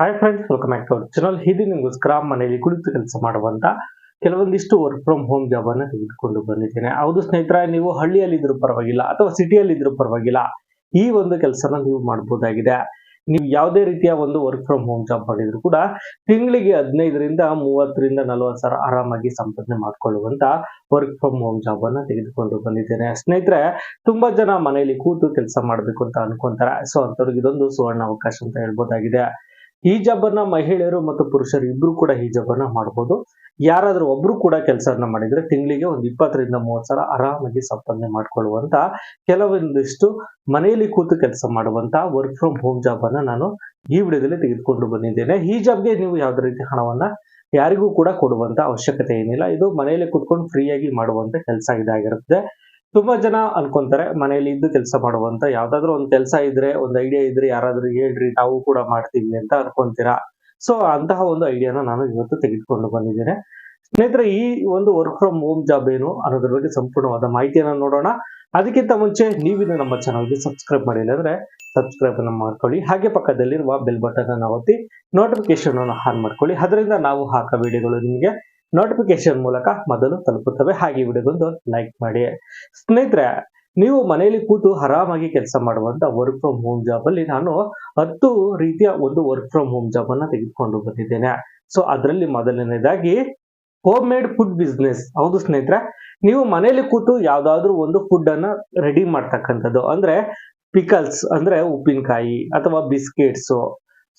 Hi friends, welcome back to our channel. ಇದು ನಿಮಗೋಸ್ಕರ ಮನೆಯಲ್ಲಿ ಕುಳಿತು ಕೆಲಸ ಮಾಡುವಂತ ಕೆಲವೊಂದಿಷ್ಟು ವರ್ಕ್ ಫ್ರಮ್ ಹೋಮ್ ಜಾಬ್ ಅನ್ನ ತೆಗೆದುಕೊಂಡು ಬಂದಿದ್ದೇನೆ. ಹೌದು ಸ್ನೇಹಿತರೆ, ನೀವು ಹಳ್ಳಿಯಲ್ಲಿ ಇದ್ರೂ ಪರವಾಗಿಲ್ಲ ಅಥವಾ ಸಿಟಿಯಲ್ಲಿ ಇದ್ರೂ ಪರವಾಗಿಲ್ಲ, ಈ ಒಂದು ಕೆಲಸನ ನೀವು ಮಾಡಬಹುದಾಗಿದೆ. ನೀವು ಯಾವುದೇ ರೀತಿಯ ಒಂದು ವರ್ಕ್ ಫ್ರಮ್ ಹೋಮ್ ಜಾಬ್ ಮಾಡಿದ್ರು ಕೂಡ ತಿಂಗಳಿಗೆ 15ರಿಂದ 30ರಿಂದ 40 ಸಾವಿರ ಆರಾಮಾಗಿ ಸಂಪಾದನೆ ಮಾಡ್ಕೊಳ್ಳುವಂತ ವರ್ಕ್ ಫ್ರಮ್ ಹೋಮ್ ಜಾಬ್ ಅನ್ನ ತೆಗೆದುಕೊಂಡು ಬಂದಿದ್ದೇನೆ. ಸ್ನೇಹಿತರೆ, ತುಂಬಾ ಜನ ಮನೆಯಲ್ಲಿ ಕೂತು ಕೆಲಸ ಮಾಡಬೇಕು ಅಂತ ಅನ್ಕೊಂತಾರೆ. ಸೊ ಅಂತವ್ರಿಗೆ ಇದೊಂದು ಸುವರ್ಣ ಅವಕಾಶ ಅಂತ ಹೇಳ್ಬೋದಾಗಿದೆ. ಈ ಜಾಬ್ ಅನ್ನ ಮಹಿಳೆಯರು ಮತ್ತು ಪುರುಷರು ಇಬ್ರು ಕೂಡ ಈ ಜಾಬ್ ಅನ್ನ ಮಾಡಬಹುದು. ಯಾರಾದ್ರೂ ಒಬ್ರು ಕೂಡ ಕೆಲಸವನ್ನ ಮಾಡಿದ್ರೆ ತಿಂಗಳಿಗೆ ಒಂದು 20ರಿಂದ 30 ಸಾವಿರ ಆರಾಮಾಗಿ ಸಂಪಾದನೆ ಮಾಡ್ಕೊಳ್ಳುವಂತ ಕೆಲವೊಂದಿಷ್ಟು ಮನೆಯಲ್ಲಿ ಕೂತು ಕೆಲಸ ಮಾಡುವಂತ ವರ್ಕ್ ಫ್ರಮ್ ಹೋಮ್ ಜಾಬ್ ಅನ್ನ ನಾನು ಈ ವಿಡಿಯೋದಲ್ಲಿ ತೆಗೆದುಕೊಂಡು ಬಂದಿದ್ದೇನೆ. ಈ ಜಾಬ್ಗೆ ನೀವು ಯಾವುದೇ ರೀತಿ ಹಣವನ್ನ ಯಾರಿಗೂ ಕೂಡ ಕೊಡುವಂತ ಅವಶ್ಯಕತೆ ಏನಿಲ್ಲ. ಇದು ಮನೆಯಲ್ಲಿ ಕೂತ್ಕೊಂಡು ಫ್ರೀ ಆಗಿ ಮಾಡುವಂತ ಕೆಲಸ ಇದಾಗಿರುತ್ತೆ. ತುಂಬಾ ಜನ ಅನ್ಕೊಂತಾರೆ ಮನೆಯಲ್ಲಿ ಇದ್ದು ಕೆಲಸ ಮಾಡುವಂತ ಯಾವ್ದಾದ್ರು ಒಂದು ಕೆಲಸ ಇದ್ರೆ, ಒಂದು ಐಡಿಯಾ ಇದ್ರೆ ಯಾರಾದ್ರೂ ಹೇಳ್ರಿ, ನಾವು ಕೂಡ ಮಾಡ್ತೀವಿ ಅಂತ ಅನ್ಕೊಂತೀರಾ. ಸೊ ಅಂತಹ ಒಂದು ಐಡಿಯಾನ ನಾನು ಇವತ್ತು ತೆಗೆದುಕೊಂಡು ಬಂದಿದ್ದೇನೆ. ಸ್ನೇಹಿತರೆ, ಈ ಒಂದು ವರ್ಕ್ ಫ್ರಮ್ ಹೋಮ್ ಜಾಬ್ ಏನು ಅನ್ನೋದ್ರ ಬಗ್ಗೆ ಸಂಪೂರ್ಣವಾದ ಮಾಹಿತಿಯನ್ನ ನೋಡೋಣ. ಅದಕ್ಕಿಂತ ಮುಂಚೆ ನೀವಿನ್ನು ನಮ್ಮ ಚಾನಲ್ಗೆ ಸಬ್ಸ್ಕ್ರೈಬ್ ಮಾಡಿಲ್ಲ ಅಂದ್ರೆ ಸಬ್ಸ್ಕ್ರೈಬ್ ಅನ್ನ ಮಾಡ್ಕೊಳ್ಳಿ. ಹಾಗೆ ಪಕ್ಕದಲ್ಲಿರುವ ಬೆಲ್ ಬಟನ್ ಅನ್ನು ಒತ್ತಿ ನೋಟಿಫಿಕೇಶನ್ ಅನ್ನು ಆನ್ ಮಾಡ್ಕೊಳ್ಳಿ. ಅದರಿಂದ ನಾವು ಹಾಕೋ ವಿಡಿಯೋಗಳು ನಿಮಗೆ ನೋಟಿಫಿಕೇಶನ್ ಮೂಲಕ ಮೊದಲು ತಲುಪುತ್ತವೆ. ಹಾಗೆ ವಿಡಿಯೋಗೊಂದು ಲೈಕ್ ಮಾಡಿ. ಸ್ನೇಹಿತರೆ, ನೀವು ಮನೆಯಲ್ಲಿ ಕೂತು ಆರಾಮಾಗಿ ಕೆಲಸ ಮಾಡುವಂತ ವರ್ಕ್ ಫ್ರಮ್ ಹೋಮ್ ಜಾಬ್ ಅಲ್ಲಿ ನಾನು 10 ರೀತಿಯ ಒಂದು ವರ್ಕ್ ಫ್ರಮ್ ಹೋಮ್ ಜಾಬ್ ಅನ್ನ ತೆಗೆದುಕೊಂಡು ಬಂದಿದ್ದೇನೆ. ಸೊ ಅದರಲ್ಲಿ ಮೊದಲನೇದಾಗಿ ಹೋಮ್ ಮೇಡ್ ಫುಡ್ ಬಿಸ್ನೆಸ್. ಹೌದು ಸ್ನೇಹಿತರೆ, ನೀವು ಮನೆಯಲ್ಲಿ ಕೂತು ಯಾವ್ದಾದ್ರು ಒಂದು ಫುಡ್ ಅನ್ನ ರೆಡಿ ಮಾಡ್ತಕ್ಕಂಥದ್ದು, ಅಂದ್ರೆ ಪಿಕಲ್ಸ್ ಅಂದ್ರೆ ಉಪ್ಪಿನಕಾಯಿ ಅಥವಾ ಬಿಸ್ಕೆಟ್ಸ್,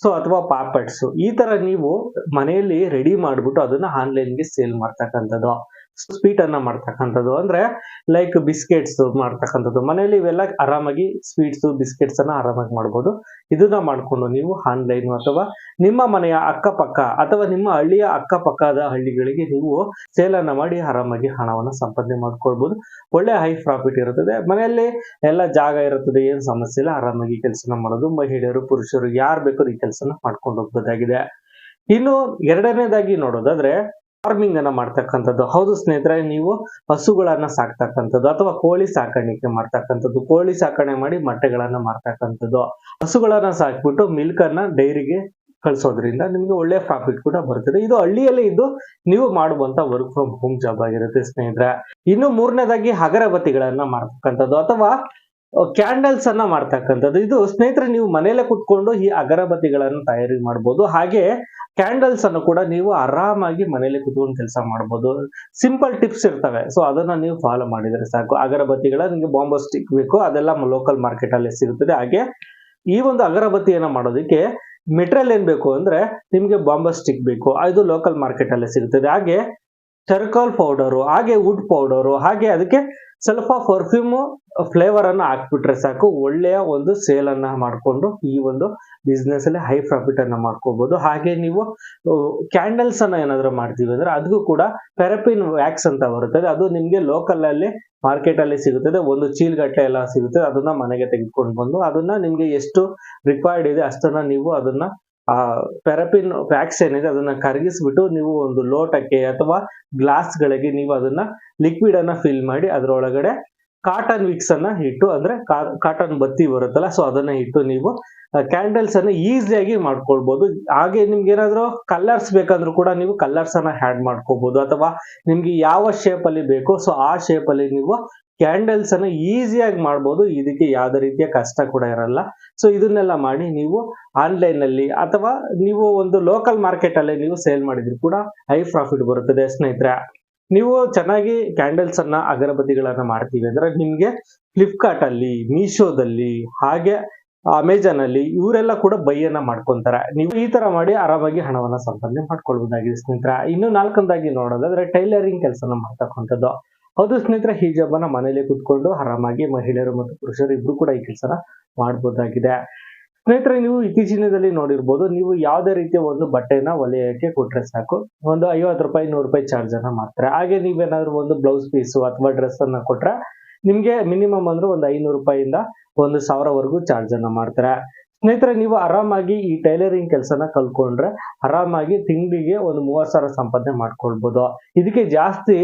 ಸೊ ಅಥವಾ ಪಾಪಡ್ಸ್, ಈ ತರ ನೀವು ಮನೆಯಲ್ಲಿ ರೆಡಿ ಮಾಡ್ಬಿಟ್ಟು ಅದನ್ನ ಆನ್ಲೈನ್ಗೆ ಸೇಲ್ ಮಾಡ್ತಕ್ಕಂಥದ್ದು. ಸ್ವೀಟ್ ಅನ್ನ ಮಾಡ್ತಕ್ಕಂಥದ್ದು ಅಂದ್ರೆ ಲೈಕ್ ಬಿಸ್ಕೆಟ್ಸ್ ಮಾಡ್ತಕ್ಕಂಥದ್ದು. ಮನೆಯಲ್ಲಿ ಇವೆಲ್ಲ ಆರಾಮಾಗಿ ಸ್ವೀಟ್ಸ್ ಬಿಸ್ಕೆಟ್ಸ್ ಅನ್ನ ಆರಾಮಾಗಿ ಮಾಡ್ಬೋದು. ಇದನ್ನ ಮಾಡ್ಕೊಂಡು ನೀವು ಆನ್ಲೈನ್ ಅಥವಾ ನಿಮ್ಮ ಮನೆಯ ಅಕ್ಕಪಕ್ಕ ಅಥವಾ ನಿಮ್ಮ ಹಳ್ಳಿಯ ಅಕ್ಕಪಕ್ಕದ ಹಳ್ಳಿಗಳಿಗೆ ನೀವು ಸೇಲ್ ಅನ್ನ ಮಾಡಿ ಆರಾಮಾಗಿ ಹಣವನ್ನ ಸಂಪಾದನೆ ಮಾಡ್ಕೊಳ್ಬಹುದು. ಒಳ್ಳೆ ಹೈ ಪ್ರಾಫಿಟ್ ಇರುತ್ತದೆ. ಮನೆಯಲ್ಲಿ ಎಲ್ಲ ಜಾಗ ಇರುತ್ತದೆ, ಏನ್ ಸಮಸ್ಯೆ ಇಲ್ಲ, ಆರಾಮಾಗಿ ಕೆಲಸನ ಮಾಡೋದು. ಮಹಿಳೆಯರು ಪುರುಷರು ಯಾರು ಬೇಕಾದ್ರೂ ಈ ಕೆಲಸನ ಮಾಡ್ಕೊಂಡು ಹೋಗ್ಬೋದಾಗಿದೆ. ಇನ್ನು ಎರಡನೇದಾಗಿ ನೋಡೋದಾದ್ರೆ ಫಾರ್ಮಿಂಗ್ ಅನ್ನ ಮಾಡ್ತಕ್ಕಂಥದ್ದು. ಹೌದು ಸ್ನೇಹಿತರೆ, ನೀವು ಹಸುಗಳನ್ನ ಸಾಕ್ತಕ್ಕಂಥದ್ದು ಅಥವಾ ಕೋಳಿ ಸಾಕಾಣಿಕೆ ಮಾಡ್ತಕ್ಕಂಥದ್ದು. ಕೋಳಿ ಸಾಕಣೆ ಮಾಡಿ ಮೊಟ್ಟೆಗಳನ್ನ ಮಾರ್ತಕ್ಕಂಥದ್ದು. ಹಸುಗಳನ್ನ ಸಾಕ್ಬಿಟ್ಟು ಮಿಲ್ಕ್ ಅನ್ನ ಡೈರಿಗೆ ಕಳಿಸೋದ್ರಿಂದ ನಿಮ್ಗೆ ಒಳ್ಳೆ ಪ್ರಾಫಿಟ್ ಕೂಡ ಬರ್ತದೆ. ಇದು ಹಳ್ಳಿಯಲ್ಲೇ ಇದ್ದು ನೀವು ಮಾಡುವಂತ ವರ್ಕ್ ಫ್ರಮ್ ಹೋಮ್ ಜಾಬ್ ಆಗಿರುತ್ತೆ ಸ್ನೇಹಿತರೆ. ಇನ್ನು ಮೂರನೇದಾಗಿ ಅಗರಬತ್ತಿಗಳನ್ನ ಮಾಡ್ತಕ್ಕಂಥದ್ದು ಅಥವಾ ಕ್ಯಾಂಡಲ್ಸ್ ಅನ್ನ ಮಾಡ್ತಕ್ಕಂಥದ್ದು. ಇದು ಸ್ನೇಹಿತರೆ, ನೀವು ಮನೆಯಲ್ಲೇ ಕುತ್ಕೊಂಡು ಈ ಅಗರಬತ್ತಿಗಳನ್ನು ತಯಾರಿ ಮಾಡಬಹುದು. ಹಾಗೆ ಕ್ಯಾಂಡಲ್ಸ್ ಅನ್ನು ಕೂಡ ನೀವು ಆರಾಮಾಗಿ ಮನೆಯಲ್ಲಿ ಕುತ್ಕೊಂಡು ಕೆಲಸ ಮಾಡಬಹುದು. ಸಿಂಪಲ್ ಟಿಪ್ಸ್ ಇರ್ತವೆ, ಸೊ ಅದನ್ನ ನೀವು ಫಾಲೋ ಮಾಡಿದ್ರೆ ಸಾಕು. ಅಗರಬತ್ತಿಗಳ ನಿಮಗೆ ಬಾಂಬೋ ಸ್ಟಿಕ್ ಬೇಕು, ಅದೆಲ್ಲ ಲೋಕಲ್ ಮಾರ್ಕೆಟ್ ಅಲ್ಲಿ ಸಿಗುತ್ತದೆ. ಹಾಗೆ ಈ ಒಂದು ಅಗರಬತ್ತಿಯನ್ನ ಮಾಡೋದಕ್ಕೆ ಮೆಟೀರಿಯಲ್ ಏನ್ ಬೇಕು ಅಂದ್ರೆ ನಿಮ್ಗೆ ಬಾಂಬೋ ಸ್ಟಿಕ್ ಬೇಕು, ಇದು ಲೋಕಲ್ ಮಾರ್ಕೆಟ್ ಅಲ್ಲಿ ಸಿಗುತ್ತದೆ. ಹಾಗೆ ಚರ್ಕೋಲ್ ಪೌಡರು, ಹಾಗೆ ವುಡ್ ಪೌಡರು, ಹಾಗೆ ಅದಕ್ಕೆ ಸ್ವಲ್ಪ ಪರ್ಫ್ಯೂಮ್ ಫ್ಲೇವರ್ ಅನ್ನ ಹಾಕ್ಬಿಟ್ರೆ ಸಾಕು. ಒಳ್ಳೆಯ ಒಂದು ಸೇಲ್ ಅನ್ನ ಮಾಡ್ಕೊಂಡು ಈ ಒಂದು ಬಿಸ್ನೆಸ್ ಅಲ್ಲಿ ಹೈ ಪ್ರಾಫಿಟ್ ಅನ್ನ ಮಾಡ್ಕೋಬಹುದು. ಹಾಗೆ ನೀವು ಕ್ಯಾಂಡಲ್ಸ್ ಅನ್ನ ಏನಾದ್ರು ಮಾಡ್ತೀವಿ ಅಂದ್ರೆ ಅದಕ್ಕೂ ಕೂಡ ಪೆರಪಿನ್ ವ್ಯಾಕ್ಸ್ ಅಂತ ಬರುತ್ತದೆ. ಅದು ನಿಮ್ಗೆ ಲೋಕಲ್ ಅಲ್ಲಿ ಮಾರ್ಕೆಟ್ ಅಲ್ಲಿ ಸಿಗುತ್ತದೆ. ಒಂದು ಚೀಲ್ಗಟ್ಟೆ ಎಲ್ಲ ಸಿಗುತ್ತದೆ. ಅದನ್ನ ಮನೆಗೆ ತೆಗೆದುಕೊಂಡು ಬಂದು ಅದನ್ನ ನಿಮ್ಗೆ ಎಷ್ಟು ರಿಕ್ವೈರ್ಡ್ ಇದೆ ಅಷ್ಟನ್ನ ನೀವು ಅದನ್ನ ಪೆರಪಿನ್ ವ್ಯಾಕ್ಸ್ ಏನಿದೆ ಅದನ್ನ ಕರಗಿಸ್ಬಿಟ್ಟು ನೀವು ಒಂದು ಲೋಟಕ್ಕೆ ಅಥವಾ ಗ್ಲಾಸ್ ಗಳಿಗೆ ನೀವು ಅದನ್ನ ಲಿಕ್ವಿಡ್ ಅನ್ನ ಫಿಲ್ ಮಾಡಿ ಅದರೊಳಗಡೆ ಕಾಟನ್ ವಿಕ್ಸ್ ಅನ್ನ ಇಟ್ಟು, ಅಂದ್ರೆ ಕಾಟನ್ ಬತ್ತಿ ಬರುತ್ತಲ್ಲ, ಸೊ ಅದನ್ನ ಇಟ್ಟು ನೀವು ಕ್ಯಾಂಡಲ್ಸ್ ಅನ್ನ ಈಸಿಯಾಗಿ ಮಾಡ್ಕೊಳ್ಬಹುದು. ಹಾಗೆ ನಿಮ್ಗೆ ಏನಾದ್ರು ಕಲರ್ಸ್ ಬೇಕಂದ್ರೂ ಕೂಡ ನೀವು ಕಲರ್ಸ್ ಅನ್ನ ಆಡ್ ಮಾಡ್ಕೋಬಹುದು. ಅಥವಾ ನಿಮ್ಗೆ ಯಾವ ಶೇಪ್ ಅಲ್ಲಿ ಬೇಕೋ ಸೊ ಆ ಶೇಪ್ ಅಲ್ಲಿ ನೀವು ಕ್ಯಾಂಡಲ್ಸ್ ಅನ್ನ ಈಸಿಯಾಗಿ ಮಾಡ್ಬೋದು. ಇದಕ್ಕೆ ಯಾವುದೇ ರೀತಿಯ ಕಷ್ಟ ಕೂಡ ಇರಲ್ಲ. ಸೊ ಇದನ್ನೆಲ್ಲ ಮಾಡಿ ನೀವು ಆನ್ಲೈನ್ ಅಲ್ಲಿ ಅಥವಾ ನೀವು ಒಂದು ಲೋಕಲ್ ಮಾರ್ಕೆಟ್ ಅಲ್ಲಿ ನೀವು ಸೇಲ್ ಮಾಡಿದ್ರು ಕೂಡ ಹೈ ಪ್ರಾಫಿಟ್ ಬರುತ್ತದೆ ಸ್ನೇಹಿತರೆ. ನೀವು ಚೆನ್ನಾಗಿ ಕ್ಯಾಂಡಲ್ಸ್ ಅನ್ನ ಅಗರಬತ್ತಿಗಳನ್ನ ಮಾಡ್ತೀವಿ ಅಂದ್ರೆ ನಿಮ್ಗೆ ಫ್ಲಿಪ್ಕಾರ್ಟ್ ಅಲ್ಲಿ, ಮೀಶೋದಲ್ಲಿ, ಹಾಗೆ ಅಮೆಜಾನ್ ಅಲ್ಲಿ ಇವರೆಲ್ಲ ಕೂಡ ಬೈಯನ್ನ ಮಾಡ್ಕೊಂತಾರೆ. ನೀವು ಈ ತರ ಮಾಡಿ ಆರಾಮಾಗಿ ಹಣವನ್ನ ಸಂಪಾದನೆ ಮಾಡ್ಕೊಳ್ಬಹುದಾಗಿದೆ ಸ್ನೇಹಿತರೆ. ಇನ್ನು ನಾಲ್ಕನೇದಾಗಿ ನೋಡೋದಾದ್ರೆ ಟೈಲರಿಂಗ್ ಕೆಲಸನ ಮಾಡ್ತಕ್ಕಂಥದ್ದು. ಹೌದು ಸ್ನೇಹಿತರೆ, ಈ ಜಾಬ್ ಅನ್ನ ಮನೇಲಿ ಕುತ್ಕೊಂಡು ಆರಾಮಾಗಿ ಮಹಿಳೆಯರು ಮತ್ತು ಪುರುಷರು ಇಬ್ರು ಕೂಡ ಈ ಕೆಲಸನ ಮಾಡಬಹುದಾಗಿದೆ. ಸ್ನೇಹಿತರೆ, ನೀವು ಇತ್ತೀಚಿನದಲ್ಲಿ ನೋಡಿರ್ಬೋದು, ನೀವು ಯಾವುದೇ ರೀತಿಯ ಒಂದು ಬಟ್ಟೆನ ಹೊಲಿಯಕ್ಕೆ ಕೊಟ್ರೆ ಸಾಕು ಒಂದು 50 ರೂಪಾಯಿ 100 ರೂಪಾಯಿ ಚಾರ್ಜ್ ಅನ್ನ ಮಾಡ್ತಾರೆ. ಹಾಗೆ ನೀವೇನಾದ್ರೂ ಒಂದು ಬ್ಲೌಸ್ ಪೀಸು ಅಥವಾ ಡ್ರೆಸ್ ಅನ್ನ ಕೊಟ್ರೆ ನಿಮ್ಗೆ ಮಿನಿಮಮ್ ಅಂದ್ರೆ ಒಂದು 500 ರೂಪಾಯಿಂದ 1000 ವರೆಗೂ ಚಾರ್ಜ್ ಅನ್ನ ಮಾಡ್ತಾರೆ. ಸ್ನೇಹಿತರೆ, ನೀವು ಆರಾಮಾಗಿ ಈ ಟೈಲರಿಂಗ್ ಕೆಲಸನ ಕಲ್ತ್ಕೊಂಡ್ರೆ ಆರಾಮಾಗಿ ತಿಂಗಳಿಗೆ ಒಂದು 30 ಸಾವಿರ ಸಂಪಾದನೆ ಮಾಡ್ಕೊಳ್ಬಹುದು. ಇದಕ್ಕೆ ಜಾಸ್ತಿ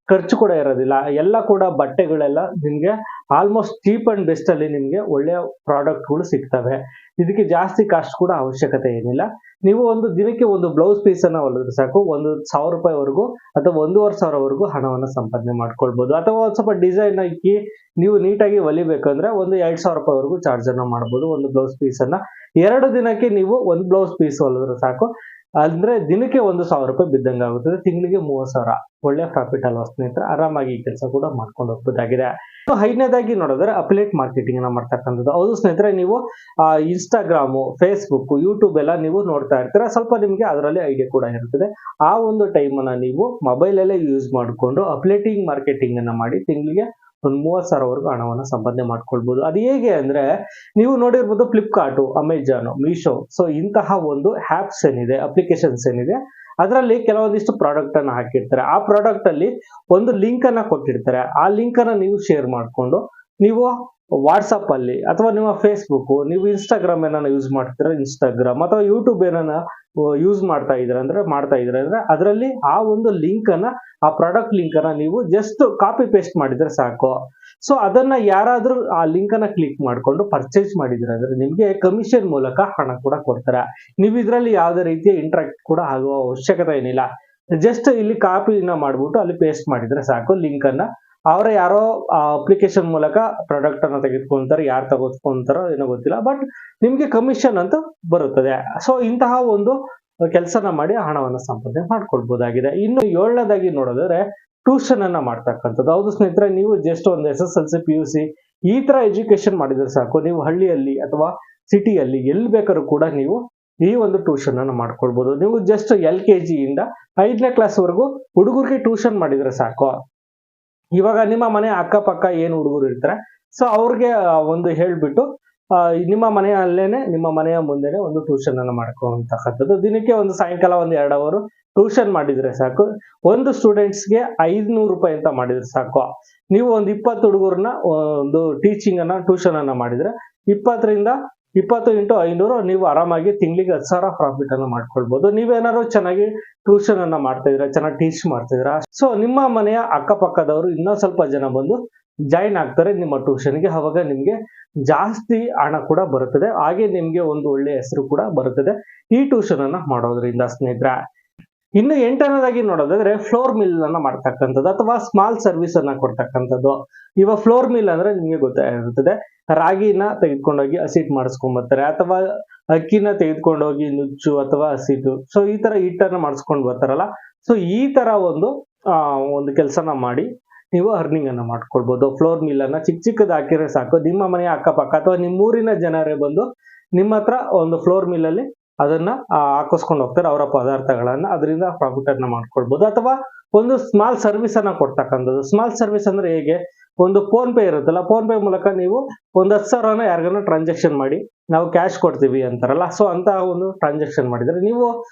ಖರ್ಚು ಕೂಡ ಇರೋದಿಲ್ಲ. ಎಲ್ಲ ಕೂಡ ಬಟ್ಟೆಗಳೆಲ್ಲ ನಿಮ್ಗೆ ಆಲ್ಮೋಸ್ಟ್ ಚೀಪ್ ಅಂಡ್ ಬೆಸ್ಟ್ ಅಲ್ಲಿ ನಿಮ್ಗೆ ಒಳ್ಳೆಯ ಪ್ರಾಡಕ್ಟ್ಗಳು ಸಿಗ್ತವೆ. ಇದಕ್ಕೆ ಜಾಸ್ತಿ ಕಾಸ್ಟ್ ಕೂಡ ಅವಶ್ಯಕತೆ ಏನಿಲ್ಲ. ನೀವು ಒಂದು ದಿನಕ್ಕೆ ಒಂದು ಬ್ಲೌಸ್ ಪೀಸ್ ಅನ್ನ ಹೊಲಿದ್ರೆ ಸಾಕು, ಒಂದು ₹1000 ಅಥವಾ 1500 ಹಣವನ್ನ ಸಂಪಾದನೆ ಮಾಡ್ಕೊಳ್ಬಹುದು. ಅಥವಾ ಒಂದ್ ಸ್ವಲ್ಪ ಡಿಸೈನ್ ಹಾಕಿ ನೀವು ನೀಟಾಗಿ ಹೊಲಿಬೇಕಂದ್ರೆ ಒಂದು ₹2000 ಚಾರ್ಜ್ ಅನ್ನ ಮಾಡಬಹುದು ಒಂದು ಬ್ಲೌಸ್ ಪೀಸ್ ಅನ್ನ. 2 ದಿನಕ್ಕೆ ನೀವು ಒಂದು ಬ್ಲೌಸ್ ಪೀಸ್ ಹೊಲಿದ್ರೆ ಸಾಕು, ಅಂದ್ರೆ ದಿನಕ್ಕೆ ₹1000 ಬಿದ್ದಂಗೆ ಆಗುತ್ತದೆ, ತಿಂಗಳಿಗೆ 30,000. ಒಳ್ಳೆ ಪ್ರಾಫಿಟ್ ಅಲ್ವಾ ಸ್ನೇಹಿತರೆ? ಆರಾಮಾಗಿ ಈ ಕೆಲಸ ಕೂಡ ಮಾಡ್ಕೊಂಡು ಹೋಗ್ಬೋದಾಗಿದೆ. ಐದನೇದಾಗಿ ನೋಡಿದ್ರೆ ಅಫಿಲಿಯೇಟ್ ಮಾರ್ಕೆಟಿಂಗ್ ಅನ್ನ ಮಾಡ್ತಕ್ಕಂಥದ್ದು. ಹೌದು ಸ್ನೇಹಿತರೆ, ನೀವು ಇನ್ಸ್ಟಾಗ್ರಾಮು, ಫೇಸ್ಬುಕ್, ಯೂಟ್ಯೂಬ್ ಎಲ್ಲ ನೀವು ನೋಡ್ತಾ ಇರ್ತೀರಾ, ಸ್ವಲ್ಪ ನಿಮ್ಗೆ ಅದರಲ್ಲಿ ಐಡಿಯಾ ಕೂಡ ಇರ್ತದೆ. ಆ ಒಂದು ಟೈಮ್ ಅನ್ನ ನೀವು ಮೊಬೈಲ್ ಅಲ್ಲೇ ಯೂಸ್ ಮಾಡಿಕೊಂಡು ಅಫಿಲಿಯೇಟಿಂಗ್ ಮಾರ್ಕೆಟಿಂಗ್ ಅನ್ನ ಮಾಡಿ ತಿಂಗಳಿಗೆ ಒಂದು 30,000 ಹಣವನ್ನ ಸಂಪಾದನೆ ಮಾಡ್ಕೊಳ್ಬಹುದು. ಅದು ಹೇಗೆ ಅಂದ್ರೆ, ನೀವು ನೋಡಿರ್ಬೋದು ಫ್ಲಿಪ್ಕಾರ್ಟ್, ಅಮೆಜಾನ್, ಮೀಶೋ, ಸೊ ಇಂತಹ ಒಂದು ಆಪ್ಸ್ ಏನಿದೆ, ಅಪ್ಲಿಕೇಶನ್ಸ್ ಏನಿದೆ, ಅದರಲ್ಲಿ ಕೆಲವೊಂದಿಷ್ಟು ಪ್ರಾಡಕ್ಟ್ ಅನ್ನ ಹಾಕಿರ್ತಾರೆ. ಆ ಪ್ರಾಡಕ್ಟ್ ಅಲ್ಲಿ ಒಂದು ಲಿಂಕ್ ಅನ್ನ ಕೊಟ್ಟಿರ್ತಾರೆ. ಆ ಲಿಂಕ್ ಅನ್ನ ನೀವು ಶೇರ್ ಮಾಡಿಕೊಂಡು ನೀವು ವಾಟ್ಸಪ್ ಅಲ್ಲಿ ಅಥವಾ ನಿಮ್ಮ ಫೇಸ್ಬುಕ್, ನೀವು ಇನ್ಸ್ಟಾಗ್ರಾಮ್ ಏನಾನ ಯೂಸ್ ಮಾಡ್ತೀರಾ, ಇನ್ಸ್ಟಾಗ್ರಾಮ್ ಅಥವಾ ಯೂಟ್ಯೂಬ್ ಏನಾನ ಯೂಸ್ ಮಾಡ್ತಾ ಇದ್ರೆ ಅಂದ್ರೆ ಅದರಲ್ಲಿ ಆ ಒಂದು ಲಿಂಕ್ ಅನ್ನ, ಆ ಪ್ರಾಡಕ್ಟ್ ಲಿಂಕ್ ಅನ್ನ ನೀವು ಜಸ್ಟ್ ಕಾಪಿ ಪೇಸ್ಟ್ ಮಾಡಿದ್ರೆ ಸಾಕು. ಸೊ ಅದನ್ನ ಯಾರಾದ್ರೂ ಆ ಲಿಂಕ್ ಅನ್ನ ಕ್ಲಿಕ್ ಮಾಡ್ಕೊಂಡು ಪರ್ಚೇಸ್ ಮಾಡಿದ್ರೆ ಅಂದ್ರೆ ನಿಮ್ಗೆ ಕಮಿಷನ್ ಮೂಲಕ ಹಣ ಕೂಡ ಕೊಡ್ತಾರೆ. ನೀವು ಇದರಲ್ಲಿ ಯಾವುದೇ ರೀತಿಯ ಇಂಟ್ರಾಕ್ಟ್ ಕೂಡ ಆಗುವ ಅವಶ್ಯಕತೆ ಏನಿಲ್ಲ. ಜಸ್ಟ್ ಇಲ್ಲಿ ಕಾಪಿನ ಮಾಡ್ಬಿಟ್ಟು ಅಲ್ಲಿ ಪೇಸ್ಟ್ ಮಾಡಿದ್ರೆ ಸಾಕು ಲಿಂಕ್ ಅನ್ನ. ಅವರ ಯಾರೋ ಅಪ್ಲಿಕೇಶನ್ ಮೂಲಕ ಪ್ರಾಡಕ್ಟ್ ಅನ್ನ ತೆಗೆದುಕೊಂತಾರೆ, ಯಾರು ತೆಗೆದುಕೊಂತಾರೋ ಏನೋ ಗೊತ್ತಿಲ್ಲ, ಬಟ್ ನಿಮ್ಗೆ ಕಮಿಷನ್ ಅಂತ ಬರುತ್ತದೆ. ಸೊ ಇಂತಹ ಒಂದು ಕೆಲಸನ ಮಾಡಿ ಹಣವನ್ನ ಸಂಪಾದನೆ ಮಾಡ್ಕೊಳ್ಬಹುದಾಗಿದೆ. ಇನ್ನು 7ನೇದಾಗಿ ನೋಡಿದ್ರೆ ಟ್ಯೂಷನ್ ಅನ್ನ ಮಾಡ್ತಕ್ಕಂಥದ್ದು. ಹೌದು ಸ್ನೇಹಿತರೆ, ನೀವು ಜಸ್ಟ್ ಒಂದು SSLC, PUC ಈ ತರ ಎಜುಕೇಶನ್ ಮಾಡಿದ್ರೆ ಸಾಕು, ನೀವು ಹಳ್ಳಿಯಲ್ಲಿ ಅಥವಾ ಸಿಟಿಯಲ್ಲಿ ಎಲ್ಲಿ ಬೇಕಾದ್ರೂ ಕೂಡ ನೀವು ಈ ಒಂದು ಟ್ಯೂಷನ್ ಅನ್ನು ಮಾಡ್ಕೊಳ್ಬಹುದು. ನೀವು ಜಸ್ಟ್ LKG ಇಂದ 5ನೇ ಕ್ಲಾಸ್ ವರೆಗೂ ಹುಡುಗರಿಗೆ ಟ್ಯೂಷನ್ ಮಾಡಿದ್ರೆ ಸಾಕು. ಇವಾಗ ನಿಮ್ಮ ಮನೆ ಅಕ್ಕಪಕ್ಕ ಏನು ಹುಡುಗರು ಇರ್ತಾರೆ, ಸೊ ಅವ್ರಿಗೆ ಒಂದು ಹೇಳ್ಬಿಟ್ಟು ನಿಮ್ಮ ಮನೆಯಲ್ಲೇನೆ, ನಿಮ್ಮ ಮನೆಯ ಮುಂದೆನೆ ಒಂದು ಟ್ಯೂಷನ್ ಅನ್ನು ಮಾಡ್ಕೊಳ್ಳುವಂತಕ್ಕಂಥದ್ದು. ದಿನಕ್ಕೆ ಒಂದು ಸಾಯಂಕಾಲ ಒಂದು 2 ಅವರ್ ಟ್ಯೂಷನ್ ಮಾಡಿದ್ರೆ ಸಾಕು. ಒಂದು ಸ್ಟೂಡೆಂಟ್ಸ್ಗೆ ₹500 ಅಂತ ಮಾಡಿದ್ರೆ ಸಾಕು. ನೀವು ಒಂದು 20 ಹುಡುಗರನ್ನ ಒಂದು ಟೀಚಿಂಗ್ ಅನ್ನ, ಟ್ಯೂಷನ್ ಅನ್ನ ಮಾಡಿದ್ರೆ 20 × 500 ನೀವು ಆರಾಮಾಗಿ ತಿಂಗಳಿಗೆ 10,000 ಪ್ರಾಫಿಟ್ ಅನ್ನು ಮಾಡ್ಕೊಳ್ಬಹುದು. ನೀವೇನಾದ್ರು ಚೆನ್ನಾಗಿ ಟ್ಯೂಷನ್ ಅನ್ನ ಮಾಡ್ತಾ ಇದ್ರ, ಚೆನ್ನಾಗಿ ಟೀಚ್ ಮಾಡ್ತಿದ್ರ, ಸೊ ನಿಮ್ಮ ಮನೆಯ ಅಕ್ಕಪಕ್ಕದವರು ಇನ್ನೂ ಸ್ವಲ್ಪ ಜನ ಬಂದು ಜಾಯಿನ್ ಆಗ್ತಾರೆ ನಿಮ್ಮ ಟ್ಯೂಷನ್ಗೆ. ಅವಾಗ ನಿಮ್ಗೆ ಜಾಸ್ತಿ ಹಣ ಕೂಡ ಬರುತ್ತದೆ, ಹಾಗೆ ನಿಮ್ಗೆ ಒಂದು ಒಳ್ಳೆ ಹೆಸರು ಕೂಡ ಬರುತ್ತದೆ ಈ ಟ್ಯೂಷನ್ ಅನ್ನ ಮಾಡೋದ್ರಿಂದ ಸ್ನೇಹಿತರೆ. ಇನ್ನು 8ನೇದಾಗಿ ನೋಡೋದಾದ್ರೆ ಫ್ಲೋರ್ ಮಿಲ್ ಅನ್ನ ಮಾಡ್ತಕ್ಕಂಥದ್ದು ಅಥವಾ ಸ್ಮಾಲ್ ಸರ್ವಿಸ್ ಅನ್ನ ಕೊಡ್ತಕ್ಕಂಥದ್ದು. ಇವಾಗ ಫ್ಲೋರ್ ಮಿಲ್ ಅಂದ್ರೆ ನಿಮ್ಗೆ ಗೊತ್ತಾಗಿರ್ತದೆ, ರಾಗಿನ ತೆಗೆದುಕೊಂಡೋಗಿ ಹಸಿಟ್ಟು ಮಾಡಿಸ್ಕೊಂಡ್ ಬರ್ತಾರೆ, ಅಥವಾ ಅಕ್ಕಿನ ತೆಗೆದುಕೊಂಡೋಗಿ ನುಚ್ಚು ಅಥವಾ ಹಸಿಟ್ಟು, ಸೊ ಈ ತರ ಹಿಟ್ಟನ್ನ ಮಾಡಿಸ್ಕೊಂಡು ಬರ್ತಾರಲ್ಲ. ಸೊ ಈ ತರ ಒಂದು ಕೆಲಸನ ಮಾಡಿ ನೀವು ಅರ್ನಿಂಗ್ ಅನ್ನ ಮಾಡ್ಕೊಳ್ಬಹುದು. ಫ್ಲೋರ್ ಮಿಲ್ ಅನ್ನ ಚಿಕ್ಕದು ಹಾಕಿದ್ರೆ ಸಾಕು, ನಿಮ್ಮ ಮನೆಯ ಅಕ್ಕಪಕ್ಕ ಅಥವಾ ನಿಮ್ಮೂರಿನ ಜನರೇ ಬಂದು ನಿಮ್ಮ ಹತ್ರ ಒಂದು ಫ್ಲೋರ್ ಮಿಲ್ ಅಲ್ಲಿ ಅದನ್ನ ಹಾಕಿಸ್ಕೊಂಡು ಹೋಗ್ತಾರೆ ಅವರ ಪದಾರ್ಥಗಳನ್ನ, ಅದರಿಂದ ಪ್ರಾಫಿಟ್ ಅನ್ನ ಮಾಡ್ಕೊಳ್ಬಹುದು. ಅಥವಾ ಒಂದು ಸ್ಮಾಲ್ ಸರ್ವಿಸ್ ಅನ್ನ ಕೊಡ್ತಕ್ಕಂಥದ್ದು. ಸ್ಮಾಲ್ ಸರ್ವಿಸ್ ಅಂದ್ರೆ ಹೇಗೆ, ಒಂದು ಫೋನ್ ಪೇ ಇರುತ್ತಲ್ಲ, ಫೋನ್ ಪೇ ಮೂಲಕ ನೀವು ಒಂದು 10,000 ಯಾರಿಗಾನ ಟ್ರಾನ್ಸಾಕ್ಷನ್ ಮಾಡಿ ನಾವು ಕ್ಯಾಶ್ ಕೊಡ್ತೀವಿ ಅಂತಾರಲ್ಲ, ಸೊ ಅಂತ ಒಂದು ಟ್ರಾನ್ಸಾಕ್ಷನ್ ಮಾಡಿದ್ರೆ ನೀವು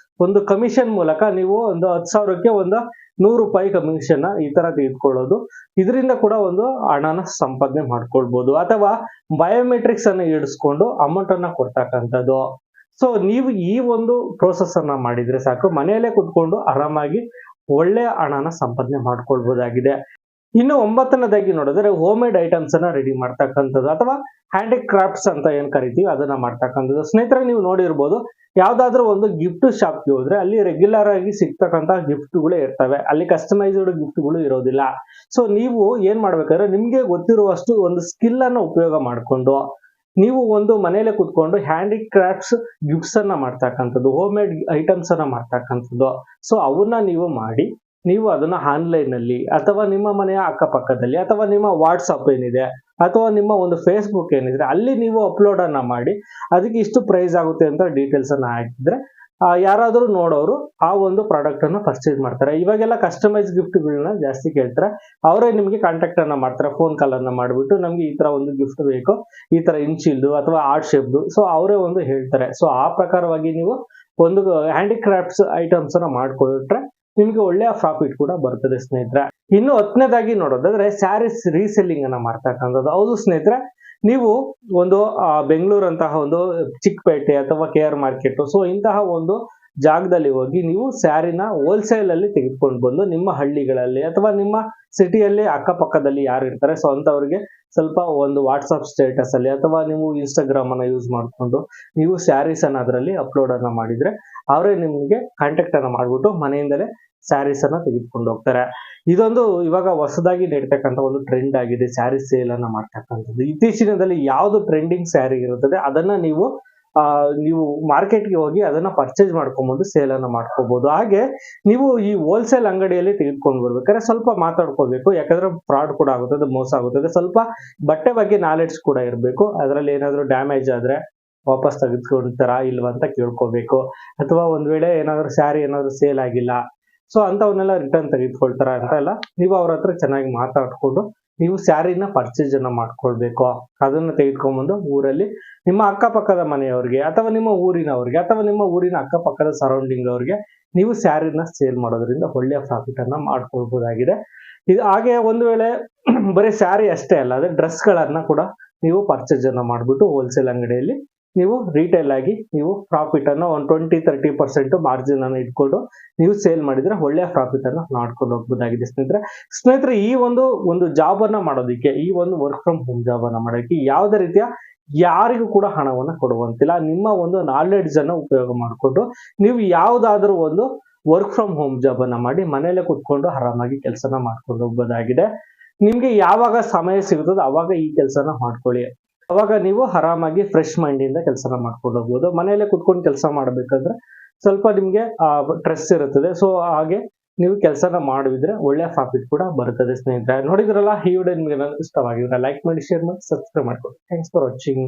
ಒಂದು ಕಮಿಷನ್ ಮೂಲಕ ನೀವು ಒಂದು 10,000ಕ್ಕೆ ಒಂದು ₹100 ಕಮಿಷನ್ ಈ ತರ ತೆಗೆದುಕೊಳ್ಳೋದು, ಇದರಿಂದ ಕೂಡ ಒಂದು ಹಣನ ಸಂಪಾದನೆ ಮಾಡ್ಕೊಳ್ಬಹುದು. ಅಥವಾ ಬಯೋಮೆಟ್ರಿಕ್ಸ್ ಅನ್ನ ಇಡಿಸ್ಕೊಂಡು ಅಮೌಂಟ್ ಅನ್ನ ಕೊಡ್ತಕ್ಕಂಥದ್ದು. ಸೊ ನೀವು ಈ ಒಂದು ಪ್ರೋಸೆಸ್ ಅನ್ನ ಮಾಡಿದ್ರೆ ಸಾಕು, ಮನೆಯಲ್ಲೇ ಕುತ್ಕೊಂಡು ಆರಾಮಾಗಿ ಒಳ್ಳೆಯ ಹಣನ ಸಂಪಾದನೆ ಮಾಡ್ಕೊಳ್ಬಹುದಾಗಿದೆ. ಇನ್ನು 9ನೇದಾಗಿ ನೋಡಿದ್ರೆ ಹೋಮ್ ಮೇಡ್ ಐಟಮ್ಸ್ ಅನ್ನ ರೆಡಿ ಮಾಡ್ತಕ್ಕಂಥದ್ದು ಅಥವಾ ಹ್ಯಾಂಡಿಕ್ರಾಫ್ಟ್ಸ್ ಅಂತ ಏನ್ ಕರಿತೀವಿ ಅದನ್ನ ಮಾಡ್ತಕ್ಕಂಥದ್ದು. ಸ್ನೇಹಿತರೆ, ನೀವು ನೋಡಿರ್ಬೋದು, ಯಾವ್ದಾದ್ರು ಒಂದು ಗಿಫ್ಟ್ ಶಾಪ್ಗೆ ಹೋದ್ರೆ ಅಲ್ಲಿ ರೆಗ್ಯುಲರ್ ಆಗಿ ಸಿಗ್ತಕ್ಕಂತ ಗಿಫ್ಟ್ಗಳೇ ಇರ್ತವೆ, ಅಲ್ಲಿ ಕಸ್ಟಮೈಸ್ಡ್ ಗಿಫ್ಟ್ಗಳು ಇರೋದಿಲ್ಲ. ಸೊ ನೀವು ಏನ್ ಮಾಡ್ಬೇಕಾದ್ರೆ ನಿಮ್ಗೆ ಗೊತ್ತಿರುವಷ್ಟು ಒಂದು ಸ್ಕಿಲ್ ಅನ್ನ ಉಪಯೋಗ ಮಾಡ್ಕೊಂಡು ನೀವು ಒಂದು ಮನೆಯಲ್ಲೇ ಕುತ್ಕೊಂಡು ಹ್ಯಾಂಡಿಕ್ರಾಫ್ಟ್ಸ್ ಗಿಫ್ಟ್ಸ್ ಅನ್ನ ಮಾಡ್ತಕ್ಕಂಥದ್ದು, ಹೋಮ್ ಮೇಡ್ ಐಟಮ್ಸ್ ಅನ್ನ ಮಾಡ್ತಕ್ಕಂಥದ್ದು. ಸೊ ಅವನ್ನ ನೀವು ಮಾಡಿ ನೀವು ಅದನ್ನ ಆನ್ಲೈನ್ ಅಲ್ಲಿ ಅಥವಾ ನಿಮ್ಮ ಮನೆಯ ಅಕ್ಕಪಕ್ಕದಲ್ಲಿ ಅಥವಾ ನಿಮ್ಮ ವಾಟ್ಸಪ್ ಏನಿದೆ ಅಥವಾ ನಿಮ್ಮ ಒಂದು ಫೇಸ್ಬುಕ್ ಏನಿದೆ ಅಲ್ಲಿ ನೀವು ಅಪ್ಲೋಡ್ ಅನ್ನ ಮಾಡಿ ಅದಕ್ಕೆ ಇಷ್ಟು ಪ್ರೈಸ್ ಆಗುತ್ತೆ ಅಂತ ಡೀಟೇಲ್ಸ್ ಅನ್ನ ಹಾಕಿದ್ರೆ ಯಾರಾದರೂ ನೋಡೋರು ಆ ಒಂದು ಪ್ರಾಡಕ್ಟ್ ಅನ್ನು ಪರ್ಚೇಸ್ ಮಾಡ್ತಾರೆ. ಇವಾಗೆಲ್ಲ ಕಸ್ಟಮೈಸ್ ಗಿಫ್ಟ್ಗಳನ್ನ ಜಾಸ್ತಿ ಕೇಳ್ತಾರೆ, ಅವರೇ ನಿಮಗೆ ಕಾಂಟ್ಯಾಕ್ಟ್ ಅನ್ನ ಮಾಡ್ತಾರೆ, ಫೋನ್ ಕಾಲ್ ಅನ್ನ ಮಾಡ್ಬಿಟ್ಟು ನಮ್ಗೆ ಈ ತರ ಒಂದು ಗಿಫ್ಟ್ ಬೇಕು, ಈ ತರ ಇಂಚಿಲ್ದು ಅಥವಾ ಆರ್ಟ್ ಶೇಪ್ದು, ಸೊ ಅವರೇ ಒಂದು ಹೇಳ್ತಾರೆ. ಸೊ ಆ ಪ್ರಕಾರವಾಗಿ ನೀವು ಒಂದು ಹ್ಯಾಂಡಿಕ್ರಾಫ್ಟ್ಸ್ ಐಟಮ್ಸ್ ಅನ್ನ ಮಾಡ್ಕೊಟ್ರೆ ನಿಮ್ಗೆ ಒಳ್ಳೆಯ ಪ್ರಾಫಿಟ್ ಕೂಡ ಬರ್ತದೆ ಸ್ನೇಹಿತರೆ. ಇನ್ನು 10ನೇದಾಗಿ ನೋಡೋದಾದ್ರೆ ಸ್ಯಾರೀಸ್ ರೀಸೆಲ್ಲಿಂಗ್ ಅನ್ನ ಮಾಡ್ತಕ್ಕಂಥದ್ದು. ಹೌದು ಸ್ನೇಹಿತರೆ, ನೀವು ಒಂದು ಬೆಂಗಳೂರು ಅಂತಹ ಒಂದು ಚಿಕ್ಕಪೇಟೆ ಅಥವಾ KR ಮಾರ್ಕೆಟ್, ಸೊ ಇಂತಹ ಒಂದು ಜಾಗದಲ್ಲಿ ಹೋಗಿ ನೀವು ಸ್ಯಾರಿನ ಹೋಲ್ಸೇಲ್ ಅಲ್ಲಿ ತೆಗೆದುಕೊಂಡು ಬಂದು ನಿಮ್ಮ ಹಳ್ಳಿಗಳಲ್ಲಿ ಅಥವಾ ನಿಮ್ಮ ಸಿಟಿಯಲ್ಲಿ ಅಕ್ಕಪಕ್ಕದಲ್ಲಿ ಯಾರು ಇರ್ತಾರೆ ಸೊ ಅಂತವ್ರಿಗೆ ಸ್ವಲ್ಪ ಒಂದು ವಾಟ್ಸಪ್ ಸ್ಟೇಟಸ್ ಅಲ್ಲಿ ಅಥವಾ ನೀವು ಇನ್ಸ್ಟಾಗ್ರಾಮ್ ಅನ್ನ ಯೂಸ್ ಮಾಡಿಕೊಂಡು ನೀವು ಸ್ಯಾರೀಸ್ ಅನ್ನ ಅದರಲ್ಲಿ ಅಪ್ಲೋಡ್ ಅನ್ನ ಮಾಡಿದ್ರೆ ಅವರೇ ನಿಮ್ಗೆ ಕಾಂಟ್ಯಾಕ್ಟ್ ಅನ್ನ ಮಾಡ್ಬಿಟ್ಟು ಮನೆಯಿಂದಲೇ ಸ್ಯಾರೀಸ್ ಅನ್ನ ತೆಗೆದುಕೊಂಡು ಹೋಗ್ತಾರೆ. ಇದೊಂದು ಇವಾಗ ಹೊಸದಾಗಿ ನಡೀತಕ್ಕಂಥ ಒಂದು ಟ್ರೆಂಡ್ ಆಗಿದೆ, ಸ್ಯಾರಿ ಸೇಲ್ ಅನ್ನ ಮಾಡ್ತಕ್ಕಂಥದ್ದು. ಇತ್ತೀಚಿನ ದಿನದಲ್ಲಿ ಯಾವ್ದು ಟ್ರೆಂಡಿಂಗ್ ಸ್ಯಾರಿ ಇರುತ್ತದೆ ಅದನ್ನ ನೀವು ಮಾರ್ಕೆಟ್ಗೆ ಹೋಗಿ ಅದನ್ನ ಪರ್ಚೇಸ್ ಮಾಡ್ಕೊಂಡ್ಬಂದು ಸೇಲ್ ಅನ್ನ ಮಾಡ್ಕೋಬಹುದು. ಹಾಗೆ ನೀವು ಈ ಹೋಲ್ಸೇಲ್ ಅಂಗಡಿಯಲ್ಲಿ ತೆಗೆದುಕೊಂಡು ಬರ್ಬೇಕಾದ್ರೆ ಸ್ವಲ್ಪ ಮಾತಾಡ್ಕೋಬೇಕು, ಯಾಕಂದ್ರೆ ಫ್ರಾಡ್ ಕೂಡ ಆಗುತ್ತದೆ, ಮೋಸ ಆಗುತ್ತದೆ. ಸ್ವಲ್ಪ ಬಟ್ಟೆ ಬಗ್ಗೆ ನಾಲೆಡ್ಜ್ ಕೂಡ ಇರಬೇಕು. ಅದರಲ್ಲಿ ಏನಾದ್ರು ಡ್ಯಾಮೇಜ್ ಆದ್ರೆ ವಾಪಸ್ ತೆಗೆದುಕೊಂತಾರಾ ಇಲ್ವಾ ಅಂತ ಕೇಳ್ಕೋಬೇಕು. ಅಥವಾ ಒಂದ್ ವೇಳೆ ಏನಾದ್ರು ಸ್ಯಾರಿ ಏನಾದ್ರು ಸೇಲ್ ಆಗಿಲ್ಲ ಸೊ ಅಂತವನ್ನೆಲ್ಲ ರಿಟರ್ನ್ ತೆಗೆದುಕೊಳ್ತಾರ ಅಂತ ಎಲ್ಲ ನೀವು ಅವ್ರ ಹತ್ರ ಚೆನ್ನಾಗಿ ಮಾತಾಡ್ಕೊಂಡು ನೀವು ಸ್ಯಾರಿನ ಪರ್ಚೇಸ್ ಅನ್ನ ಮಾಡ್ಕೊಳ್ಬೇಕು. ಅದನ್ನ ತೆಗೆದುಕೊಂಡ್ಬಂದು ಊರಲ್ಲಿ ನಿಮ್ಮ ಅಕ್ಕಪಕ್ಕದ ಮನೆಯವ್ರಿಗೆ ಅಥವಾ ನಿಮ್ಮ ಊರಿನವ್ರಿಗೆ ಅಥವಾ ನಿಮ್ಮ ಊರಿನ ಅಕ್ಕಪಕ್ಕದ ಸರೌಂಡಿಂಗ್ ಅವ್ರಿಗೆ ನೀವು ಸ್ಯಾರಿನ ಸೇಲ್ ಮಾಡೋದ್ರಿಂದ ಒಳ್ಳೆಯ ಪ್ರಾಫಿಟ್ ಅನ್ನ ಮಾಡ್ಕೊಳ್ಬಹುದಾಗಿದೆ. ಇದು ಹಾಗೆ ಒಂದು ವೇಳೆ ಬರೀ ಸ್ಯಾರಿ ಅಷ್ಟೇ ಅಲ್ಲ, ಅದೇ ಡ್ರೆಸ್ ಗಳನ್ನ ಕೂಡ ನೀವು ಪರ್ಚೇಸ್ ಅನ್ನ ಮಾಡ್ಬಿಟ್ಟು ಹೋಲ್ಸೇಲ್ ಅಂಗಡಿಯಲ್ಲಿ ನೀವು ರಿಟೇಲ್ ಆಗಿ ನೀವು ಪ್ರಾಫಿಟ್ ಅನ್ನು ಒಂದು 20-30% ಮಾರ್ಜಿನ್ ಅನ್ನು ಇಟ್ಕೊಂಡು ನೀವು ಸೇಲ್ ಮಾಡಿದ್ರೆ ಒಳ್ಳೆಯ ಪ್ರಾಫಿಟ್ ಅನ್ನು ಮಾಡ್ಕೊಂಡು ಹೋಗ್ಬೋದಾಗಿದೆ ಸ್ನೇಹಿತರೆ. ಈ ಒಂದು ಜಾಬ್ ಅನ್ನ ಮಾಡೋದಕ್ಕೆ, ಈ ಒಂದು ವರ್ಕ್ ಫ್ರಮ್ ಹೋಮ್ ಜಾಬ್ ಅನ್ನ ಮಾಡೋದಕ್ಕೆ ಯಾವುದೇ ರೀತಿಯ ಯಾರಿಗೂ ಕೂಡ ಹಣವನ್ನ ಕೊಡುವಂತಿಲ್ಲ. ನಿಮ್ಮ ಒಂದು ನಾಲೆಡ್ಜ್ ಅನ್ನ ಉಪಯೋಗ ಮಾಡಿಕೊಂಡು ನೀವು ಯಾವುದಾದ್ರೂ ಒಂದು ವರ್ಕ್ ಫ್ರಮ್ ಹೋಮ್ ಜಾಬ್ ಅನ್ನ ಮಾಡಿ ಮನೆಯಲ್ಲೇ ಕುತ್ಕೊಂಡು ಆರಾಮಾಗಿ ಕೆಲಸನ ಮಾಡ್ಕೊಂಡು ಹೋಗ್ಬೋದಾಗಿದೆ. ನಿಮ್ಗೆ ಯಾವಾಗ ಸಮಯ ಸಿಗುತ್ತದೋ ಅವಾಗ ಈ ಕೆಲಸನ ಮಾಡ್ಕೊಳ್ಳಿ. ಅವಾಗ ನೀವು ಆರಾಮಾಗಿ ಫ್ರೆಶ್ ಮೈಂಡ್ ಇಂದ ಕೆಲಸನ ಮಾಡ್ಕೊಂಡು ಹೋಗ್ಬೋದು. ಮನೆಯಲ್ಲೇ ಕುತ್ಕೊಂಡು ಕೆಲಸ ಮಾಡ್ಬೇಕಂದ್ರೆ ಸ್ವಲ್ಪ ನಿಮ್ಗೆ ಸ್ಟ್ರೆಸ್ ಇರುತ್ತದೆ. ಸೊ ಹಾಗೆ ನೀವು ಕೆಲಸನ ಮಾಡಿದ್ರೆ ಒಳ್ಳೆ ಪ್ರಾಫಿಟ್ ಕೂಡ ಬರುತ್ತದೆ ಸ್ನೇಹಿತರೆ. ನೋಡಿದ್ರಲ್ಲ, ಈ ವಿಡಿಯೋ ನಿಮ್ಗೆ ಇಷ್ಟವಾಗಿದ್ರೆ ಲೈಕ್ ಮಾಡಿ, ಶೇರ್ ಮಾಡಿ, ಸಬ್ಸ್ಕ್ರೈಬ್ ಮಾಡ್ಕೊಳ್ಳಿ. Thanks for watching.